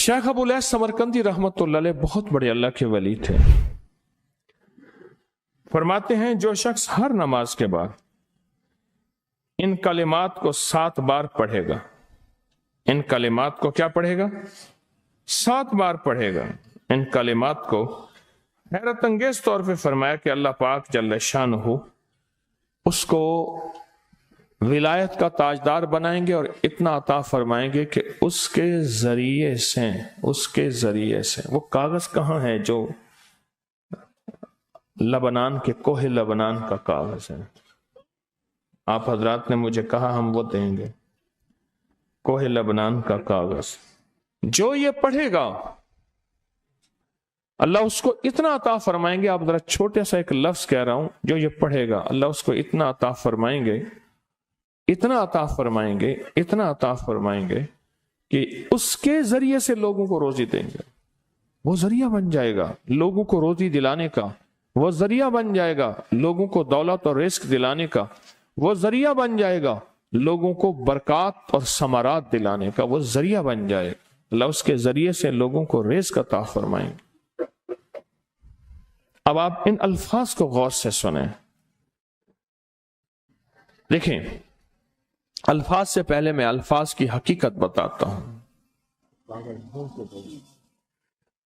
Sheikh Abul Samarqandi रहमतुल्लाह अलैह बहुत बड़े अल्लाह के वली थे। फरमाते हैं जो शख्स हर नमाज के बाद इन कलिमात को 7 बार पढ़ेगा, इन कलिमात को क्या पढ़ेगा? 7 बार पढ़ेगा। इन कलिमात को हैरत अंगेज तौर पे फरमाया कि अल्लाह पाक जल्ल शानहू उसको विलायत का ताजदार बनाएंगे और इतना अता फरमाएंगे कि उसके जरिए से वो कागज कहाँ है जो लबनान के कोहे लबनान का कागज है। आप हजरात ने मुझे कहा हम वो देंगे, कोहे लबनान का कागज। जो ये पढ़ेगा अल्लाह उसको इतना अता फरमाएंगे। आप जरा छोटे सा एक लफ्ज कह रहा हूं, जो ये पढ़ेगा अल्लाह उसको इतना अता फरमाएंगे, इतना अता फरमाएंगे, इतना अता फरमाएंगे कि उसके जरिए से लोगों को रोजी देंगे। वो जरिया बन जाएगा लोगों को रोजी दिलाने का, वो जरिया बन जाएगा लोगों को दौलत और रिस्क दिलाने का, वो जरिया बन जाएगा लोगों को बरकत और समारात दिलाने का, वो जरिया बन जाएगा। अल्लाह उसके जरिए से लोगों को रिस्क अता फरमाएंगे। अब आप इन अल्फाज को गौर से सुने। देखें, अल्फाज से पहले मैं अल्फाज की हकीकत बताता हूं।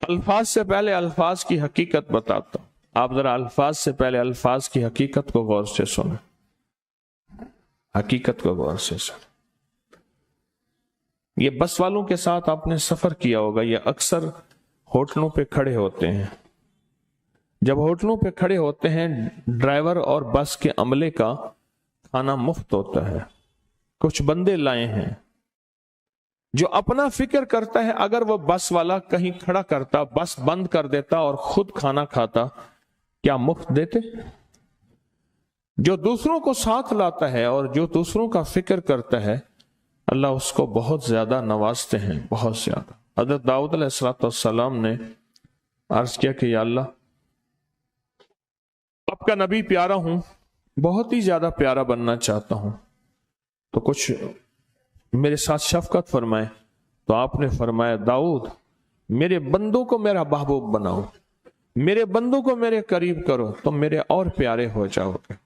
अल्फाज से पहले अल्फाज की हकीकत बताता हूं। आप जरा अल्फाज से पहले अल्फाज की हकीकत को गौर से सुने, हकीकत को गौर से सुने। ये बस वालों के साथ आपने सफर किया होगा, ये अक्सर होटलों पे खड़े होते हैं। जब होटलों पे खड़े होते हैं, ड्राइवर और बस के अमले का खाना मुफ्त होता है। कुछ बंदे लाए हैं जो अपना फिक्र करता है, अगर वो बस वाला कहीं खड़ा करता, बस बंद कर देता और खुद खाना खाता, क्या मुफ्त देते? जो दूसरों को साथ लाता है और जो दूसरों का फिक्र करता है, अल्लाह उसको बहुत ज्यादा नवाजते हैं, बहुत ज्यादा। हज़रत दाऊद अलैहिस्सलाम ने अर्ज किया कि या अल्लाह, आपका नबी प्यारा हूं, बहुत ही ज्यादा प्यारा बनना चाहता हूं, तो कुछ मेरे साथ शफकत फरमाए। तो आपने फरमाया, दाऊद मेरे बंदों को मेरा महबूब बनाओ, मेरे बंदों को मेरे करीब करो, तो मेरे और प्यारे हो जाओगे।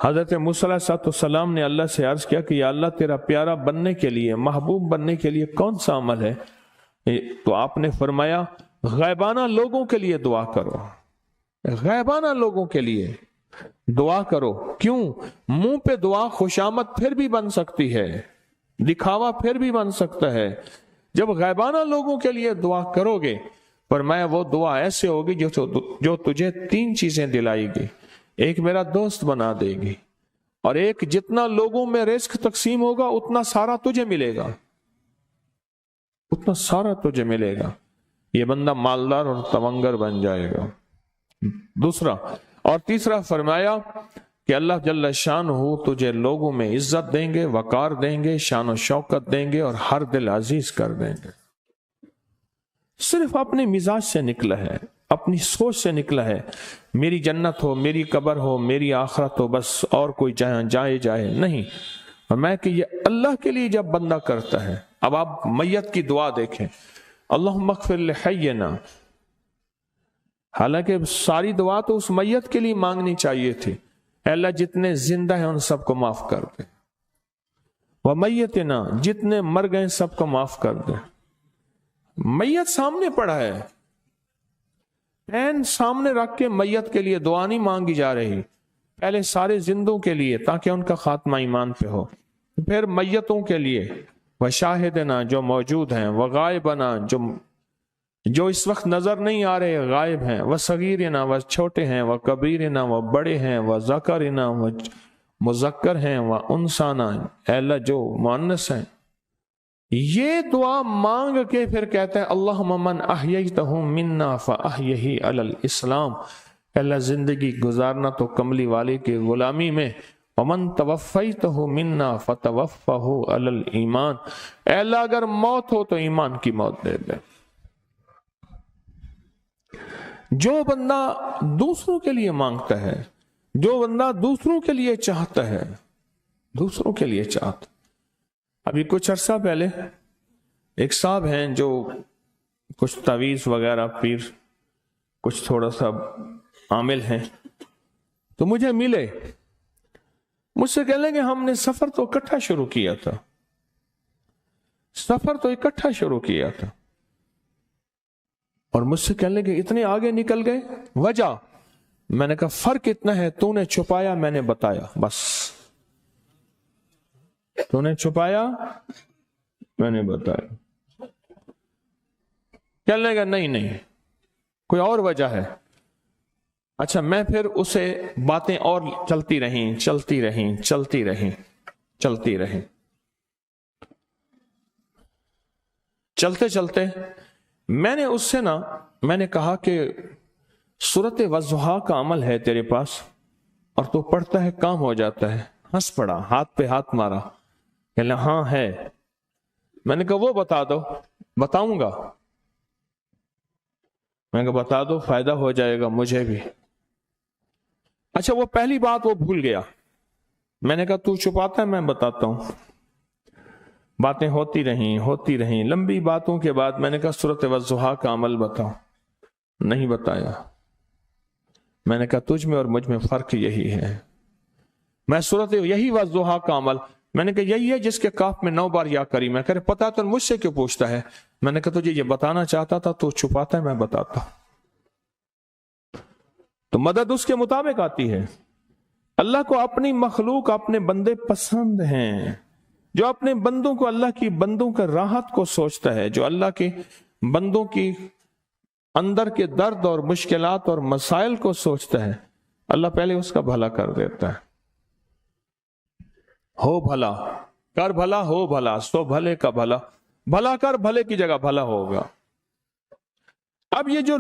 हजरत मूसा अलैहिस्सलाम ने अल्लाह से अर्ज किया कि या अल्लाह, तेरा प्यारा बनने के लिए, महबूब बनने के लिए कौन सा अमल है? तो आपने फरमाया, गैबाना लोगों के लिए दुआ करो, गैबाना लोगों के लिए दुआ करो। क्यों? मुंह पे दुआ खुशामद फिर भी बन सकती है, दिखावा फिर भी बन सकता है। जब गैबाना लोगों के लिए दुआ करोगे, पर मैं वो दुआ ऐसे होगी जो तुझे 3 चीजें दिलाएगी। एक मेरा दोस्त बना देगी, और एक जितना लोगों में रिस्क तकसीम होगा उतना सारा तुझे मिलेगा, उतना सारा तुझे मिलेगा। ये बंदा मालदार और तवंगर बन जाएगा। दूसरा और तीसरा फरमाया कि अल्लाह जल्ल शानहू तुझे लोगों में इज्जत देंगे, वकार देंगे, शान और शौकत देंगे और हर दिल अजीज कर देंगे। सिर्फ अपने मिजाज से निकला है, अपनी सोच से निकला है, मेरी जन्नत हो, मेरी कब्र हो, मेरी आखिरत हो, बस और कोई जाए जाए नहीं। और मैं कि ये अल्लाह के लिए जब बंदा करता है। अब आप मैयत की दुआ देखें, अल्लाहुम्मा अग़फ़िर लिहय्यिना, हालांकि सारी दुआ तो उस मैयत के लिए मांगनी चाहिए थी, अल्लाह जितने जिंदा हैं उन सबको माफ कर दे, व मैयतना, जितने मर गए सबको माफ कर दे। मैयत सामने पड़ा है, पैन सामने रख के मैयत के लिए दुआ नहीं मांगी जा रही, पहले सारे जिंदों के लिए ताकि उनका खात्मा ईमान पे हो, फिर मैयतों के लिए, व शाहिदना जो मौजूद हैं, व गायबना जो इस वक्त नजर नहीं आ रहे, गायब हैं, व सगीरना व छोटे हैं, व कबीरना व बड़े हैं, व ज़करना व मुज़क्कर हैं, व उनसाना अल्लाह जो मुअन्नस हैं। ये दुआ मांग के फिर कहते हैं अल्लाहुम्मा मन अहयैतहु मिन्ना फ़अहयिही अलल इस्लाम, अल्लाह जिंदगी गुजारना तो कमली वाले की गुलामी में, वमन तवफ़्फ़ैतहु मिन्ना फ़तवफ़्फ़हु अलल ईमान, अल्लाह अगर मौत हो तो ईमान की मौत दे दे। जो बंदा दूसरों के लिए मांगता है, जो बंदा दूसरों के लिए चाहता है, दूसरों के लिए चाहता। अभी कुछ अर्सा पहले ایک صاحب ہیں جو کچھ تعویذ وغیرہ پیر کچھ تھوڑا سا عامل ہیں، تو مجھے ملے، مجھ سے کہنے لگے ہم نے سفر تو اکٹھا شروع کیا تھا، اور مجھ سے کہنے لگے اتنے آگے نکل گئے، وجہ؟ میں نے کہا فرق اتنا ہے، تو نے چھپایا میں نے بتایا، بس تو نے چھپایا میں نے بتایا۔ کہنے لگا نہیں کوئی اور وجہ ہے۔ اچھا، میں پھر اسے باتیں اور چلتی رہیں چلتے میں نے اس سے میں نے کہا کہ سورت والضحیٰ کا عمل ہے تیرے پاس اور تو پڑھتا ہے کام ہو جاتا ہے۔ ہنس پڑا، ہاتھ پہ ہاتھ مارا، کہنے لگا ہاں ہے۔ میں نے کہا وہ بتا دو۔ بتاؤں گا، میں نے کہا بتا دو، فائدہ ہو جائے گا مجھے بھی۔ اچھا، وہ پہلی بات وہ بھول گیا۔ میں نے کہا تو چھپاتا ہے میں بتاتا ہوں۔ باتیں ہوتی رہیں لمبی باتوں کے بعد میں نے کہا سورۃ والضحیٰ کا عمل بتاؤ، نہیں بتایا۔ میں نے کہا تجھ میں اور مجھ میں فرق یہی ہے، میں سورۃ یہی والضحیٰ کا عمل، میں نے کہا یہی ہے جس کے کاف میں 9 بار یا کری۔ میں کہہ پتا تو مجھ سے کیوں پوچھتا ہے؟ میں نے کہا تجھے یہ بتانا چاہتا تھا، تو چھپاتا ہے میں بتاتا۔ تو مدد اس کے مطابق آتی ہے۔ اللہ کو اپنی مخلوق، اپنے بندے پسند ہیں، جو اپنے بندوں کو، اللہ کی بندوں کا راحت کو سوچتا ہے، جو اللہ کے بندوں کی اندر کے درد اور مشکلات اور مسائل کو سوچتا ہے، اللہ پہلے اس کا بھلا کر دیتا ہے۔ ہو بھلا، کر بھلا، ہو بھلا، سو بھلے کا بھلا، بھلا کر بھلے کی جگہ بھلا ہوگا۔ اب یہ جو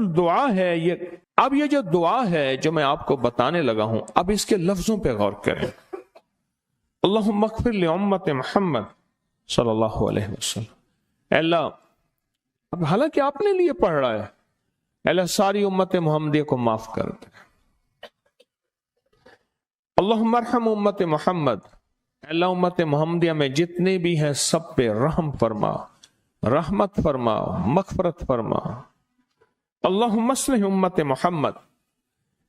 دعا ہے جو میں آپ کو بتانے لگا ہوں، اب اس کے لفظوں پہ غور کریں۔ اللہم اغفر لامت محمد صلی اللہ علیہ وسلم۔ اے اللہ، اب حالانکہ آپ نے لیے پڑھ رہا ہے، اے اللہ ساری امت محمدیہ کو معاف کر دے۔ اللہم ارحم امت محمد، اے اللہ امت محمدیہ میں جتنے بھی ہیں سب پہ رحم فرما، رحمت فرما، مغفرت فرما۔ اللہم اصلح امت محمد،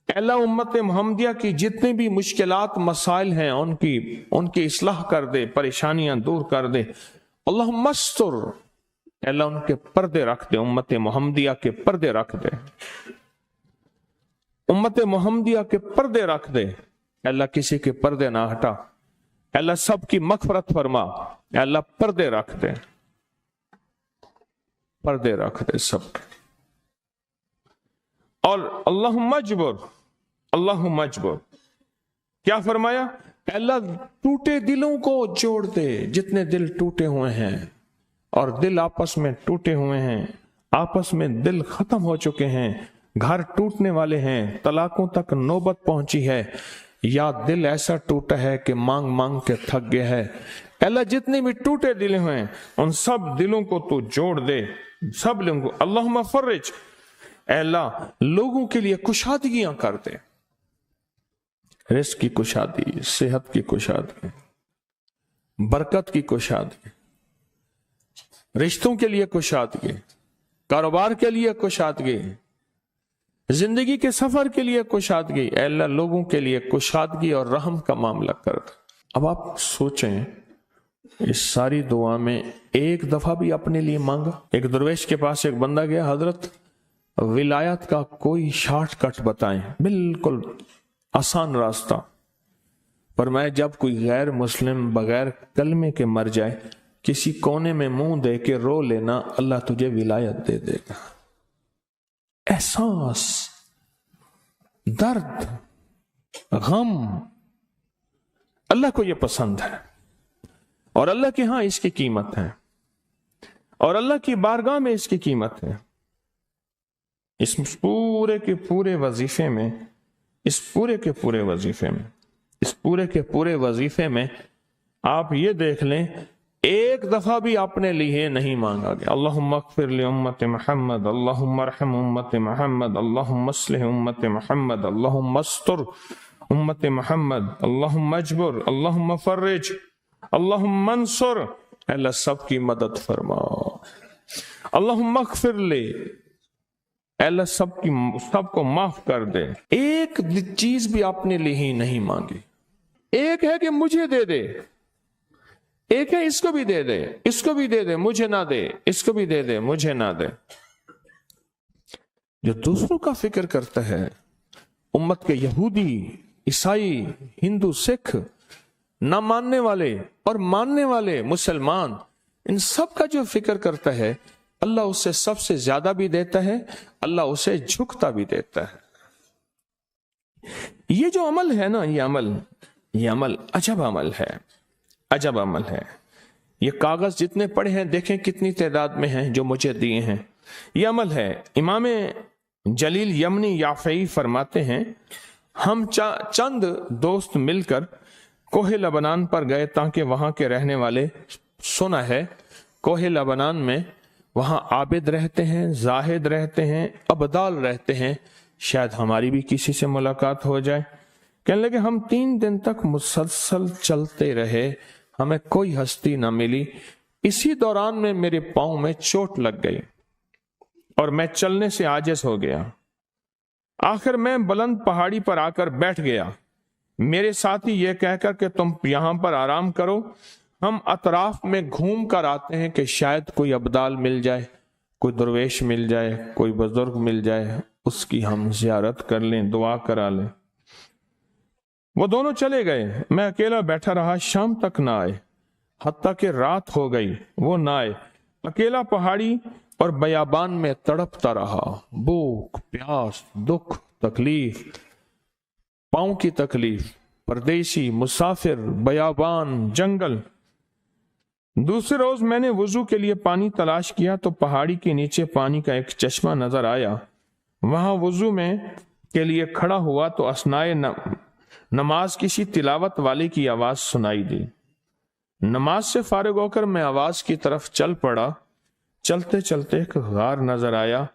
اے اللہ امت محمدیہ کی جتنے بھی مشکلات مسائل ہیں ان کی اصلاح کر دے، پریشانیاں دور کر دے۔ اللہم استر، اے اللہ ان کے پردے رکھ دے، امت محمدیہ کے پردے رکھ دے، امت محمدیہ کے پردے رکھ دے۔ اے اللہ کسی کے پردے نہ ہٹا، اے اللہ سب کی مغفرت فرما، اے اللہ پردے رکھ دے، پردے رکھ دے سب کے۔ اور اللہم اجبر، کیا فرمایا؟ اے اللہ ٹوٹے دلوں کو جوڑ دے، جتنے دل ٹوٹے ہوئے ہیں اور دل آپس میں ٹوٹے ہوئے ہیں، آپس میں دل ختم ہو چکے ہیں، گھر ٹوٹنے والے ہیں، طلاقوں تک نوبت پہنچی ہے، یا دل ایسا ٹوٹا ہے کہ مانگ مانگ کے تھک گیا ہے۔ اے اللہ جتنے بھی ٹوٹے دل ہیں ان سب دلوں کو تو جوڑ دے، سب لوگوں کو۔ اللہم فرج، اے اللہ لوگوں کے لیے کشادگیاں کر دے، رزق کی کشادگی، صحت کی کشادگی، برکت کی کشادگی، رشتوں کے لیے کشادگی، کاروبار کے لیے کشادگی، زندگی کے سفر کے لیے کشادگی۔ اے اللہ لوگوں کے لیے کشادگی اور رحم کا معاملہ کر دے۔ اب آپ سوچیں، اس ساری دعا میں ایک دفعہ بھی اپنے لیے مانگا؟ ایک درویش کے پاس ایک بندہ گیا، حضرت ولایت کا کوئی شارٹ کٹ بتائیں، بالکل آسان راستہ۔ فرمایا جب کوئی غیر مسلم بغیر کلمے کے مر جائے، کسی کونے میں منہ دے کے رو لینا، اللہ تجھے ولایت دے دے گا۔ احساس، درد، غم، اللہ کو یہ پسند ہے، اور اللہ کے ہاں اس کی قیمت ہے، اور اللہ کی بارگاہ میں اس کی قیمت ہے۔ اس پورے کے پورے وظیفے میں آپ یہ دیکھ لیں، ایک دفعہ بھی اپنے لیے نہیں مانگا گیا۔ اللہم اغفر لامت محمد، اللہم ارحم امت محمد، اللہم اصلح امت محمد، اللہم استر امت محمد، اللہم اجبر، اللہم فرج، اللہم منصر۔ اللہ سب کی مدد فرما۔ अल्लाहुम्मा अग़फ़िर ले, अल्लाह सब को माफ कर दे। एक चीज भी आपने ली ही नहीं मांगी। एक है कि मुझे दे दे, एक है इसको भी दे दे, इसको भी दे दे, मुझे ना दे, इसको भी दे दे, मुझे ना दे। जो दूसरों का फिक्र करता है, उम्मत के यहूदी, ईसाई, हिंदू, सिख, ना मानने वाले और मानने वाले मुसलमान, इन सब का जो फिक्र करता है, अल्लाह उसे सबसे ज्यादा भी देता है, अल्लाह उसे झुकता भी देता है। ये जो अमल है ना, ये अमल अजब अमल है, अजब अमल है। ये कागज जितने पड़े हैं, देखें कितनी तादाद में हैं जो मुझे दिए हैं। ये अमल है। इमाम जलील यमनी याफई फरमाते हैं, हम चंद दोस्त मिलकर कोहे लबनान पर गए ताकि वहां के रहने वाले, सुना है कोहे लबनान में वहां आबिद रहते हैं, जाहिद रहते हैं, अबदाल रहते हैं, शायद हमारी भी किसी से मुलाकात हो जाए। कहने लगे हम 3 दिन तक मुसलसल चलते रहे, हमें कोई हस्ती ना मिली। इसी दौरान में मेरे पांव में चोट लग गई और मैं चलने से आजिज हो गया। आखिर मैं बुलंद पहाड़ी पर आकर बैठ गया। मेरे साथी ये कहकर कि तुम यहां पर आराम करो, हम अतराफ में घूम कर आते हैं कि शायद कोई अब्दाल मिल जाए, कोई दरवेश मिल जाए, कोई बुजुर्ग मिल जाए, उसकी हम जियारत कर लें, दुआ करा लें। वो दोनों चले गए, मैं अकेला बैठा रहा। शाम तक ना आए, हत्ता कि रात हो गई, वो ना आए। अकेला पहाड़ी और बयाबान में तड़पता रहा। भूख, प्यास, दुख, तकलीफ, पांव की तकलीफ, परदेशी, मुसाफिर, बयाबान, जंगल। दूसरे रोज मैंने वुजू के लिए पानी तलाश किया तो पहाड़ी के नीचे पानी का एक चश्मा नजर आया। वहां वुजू में के लिए खड़ा हुआ तो असनाए नमाज किसी तिलावत वाले की आवाज सुनाई दी। नमाज से फारिग होकर मैं आवाज की तरफ चल पड़ा। चलते चलते एक गार नजर आया।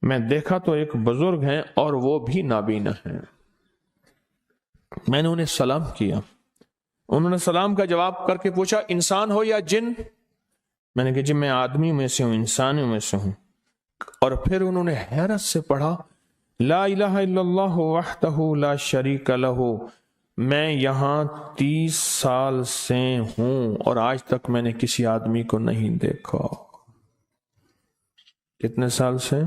मैं देखा तो एक बुजुर्ग हैं और वो भी नाबीना हैं। मैंने उन्हें सलाम किया। उन्होंने सलाम का जवाब करके पूछा, इंसान हो या जिन? मैंने कहा जी मैं आदमी में से हूं, इंसानों में से हूं। और फिर उन्होंने हैरत से पढ़ा, ला इलाहा इल्लल्लाहु वहदहु ला शरीका लहू। मैं यहां 30 साल से हूं और आज तक मैंने किसी आदमी को नहीं देखा। कितने साल से?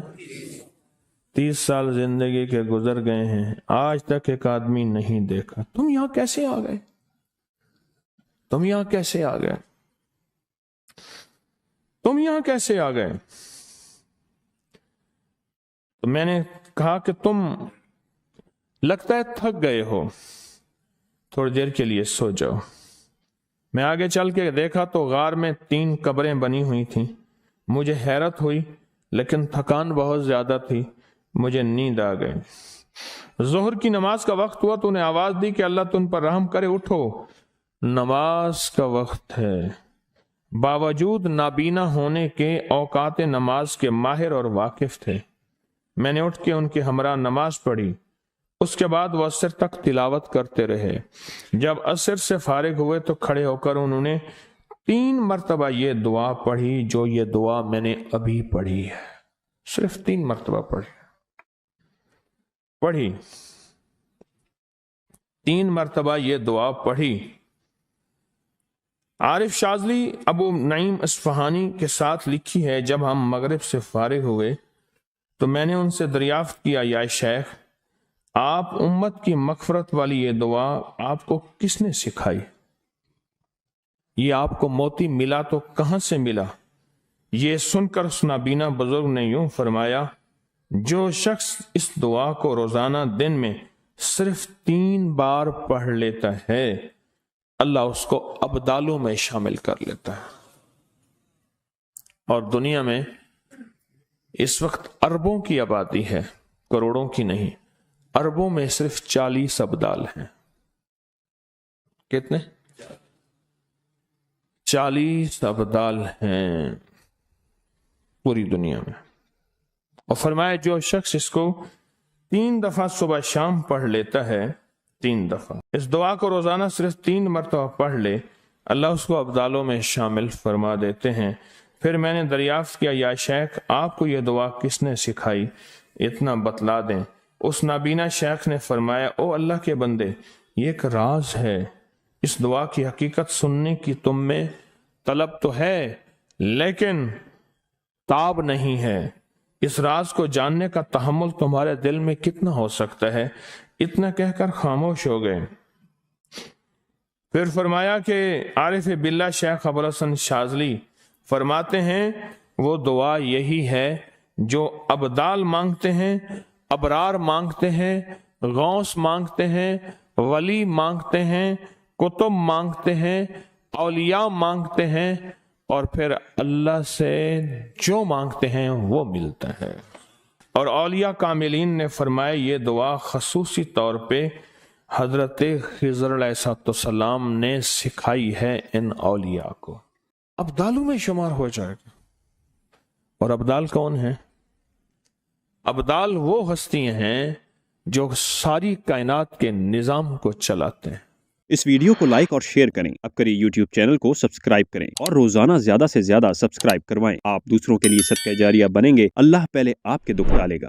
30 साल जिंदगी के गुजर गए हैं, आज तक एक आदमी नहीं देखा। तुम यहां कैसे आ गए? तुम यहां कैसे आ गए? तुम यहां कैसे आ गए? तो मैंने कहा कि तुम लगता है थक गए हो, थोड़ी देर के लिए सो जाओ। मैं आगे चल के देखा तो गार में 3 कब्रें बनी हुई थीं। मुझे हैरत हुई लेकिन थकान बहुत ज्यादा थी, मुझे नींद आ गई। जोहर की नमाज का वक्त हुआ तो उन्हें आवाज दी कि अल्लाह तुम पर रहम करे, उठो, नमाज का वक्त है। बावजूद नाबीना होने के औकात नमाज के माहिर और वाकिफ थे। मैंने उठ के उनके हमरा नमाज पढ़ी। उसके बाद वो असर तक तिलावत करते रहे। जब असर से फारिग हुए तो खड़े होकर उन्होंने 3 मरतबा ये दुआ पढ़ी, जो ये दुआ मैंने अभी पढ़ी है। सिर्फ 3 मरतबा पढ़ी 3 मरतबा ये दुआ पढ़ी। आरिफ शाजली अबू नईम अस्फहानी के साथ लिखी है, जब हम मगरिब से फारिग हुए तो मैंने उनसे दरियाफ्त किया, या शेख आप उम्मत की मगफरत वाली ये दुआ आपको किसने सिखाई? ये आपको मोती मिला तो कहां से मिला? ये सुनकर उस नाबीना बुजुर्ग ने यूं फरमाया, जो शख्स इस दुआ को रोजाना दिन में सिर्फ 3 बार पढ़ लेता है, अल्लाह उसको अब्दालों में शामिल कर लेता है। और दुनिया में इस वक्त अरबों की आबादी है, करोड़ों की नहीं। अरबों में सिर्फ 40 अब्दाल हैं। कितने? 40 अब्दाल हैं पूरी दुनिया में। और फरमाया जो शख्स इसको 3 दफा सुबह शाम पढ़ लेता है, 3 दफा इस दुआ को रोजाना सिर्फ 3 मरतबा पढ़ ले, अल्लाह उसको अब्दालों में शामिल फरमा देते हैं। फिर मैंने दरियाफ्त किया, या शेख आपको यह दुआ किसने सिखाई, इतना बतला दें। उस नाबीना शेख ने फरमाया, ओ अल्लाह के बंदे, ये एक राज है, इस दुआ की हकीकत सुनने की तुम में तलब तो है लेकिन ताब नहीं है। इस राज को जानने का तहम्मुल तुम्हारे दिल में कितना हो सकता है। इतना कहकर खामोश हो गए। फिर फरमाया कि आरिफ बिल्ला शेख अबुल हसन शाज़ली फरमाते हैं, वो दुआ यही है जो अबदाल मांगते हैं, अबरार मांगते हैं, गौस मांगते हैं, वली मांगते हैं, कुतुब मांगते हैं, औलिया मांगते हैं, और फिर अल्लाह से जो मांगते हैं वो मिलता है। और औलिया कामिलीन ने फरमाया, ये दुआ खसूसी तौर पे हजरत खिज़र अलैहिस्सलाम ने सिखाई है इन औलिया को। अब्दालों में शुमार हो जाएगा। और अब्दाल कौन है? अब्दाल वो हस्तियां हैं जो सारी कायनात के निजाम को चलाते हैं। इस वीडियो को लाइक और शेयर करें। अब करिए YouTube चैनल को सब्सक्राइब करें और रोजाना ज्यादा से ज्यादा सब्सक्राइब करवाएं। आप दूसरों के लिए सदका जारिया बनेंगे। अल्लाह पहले आपके दुख टालेगा।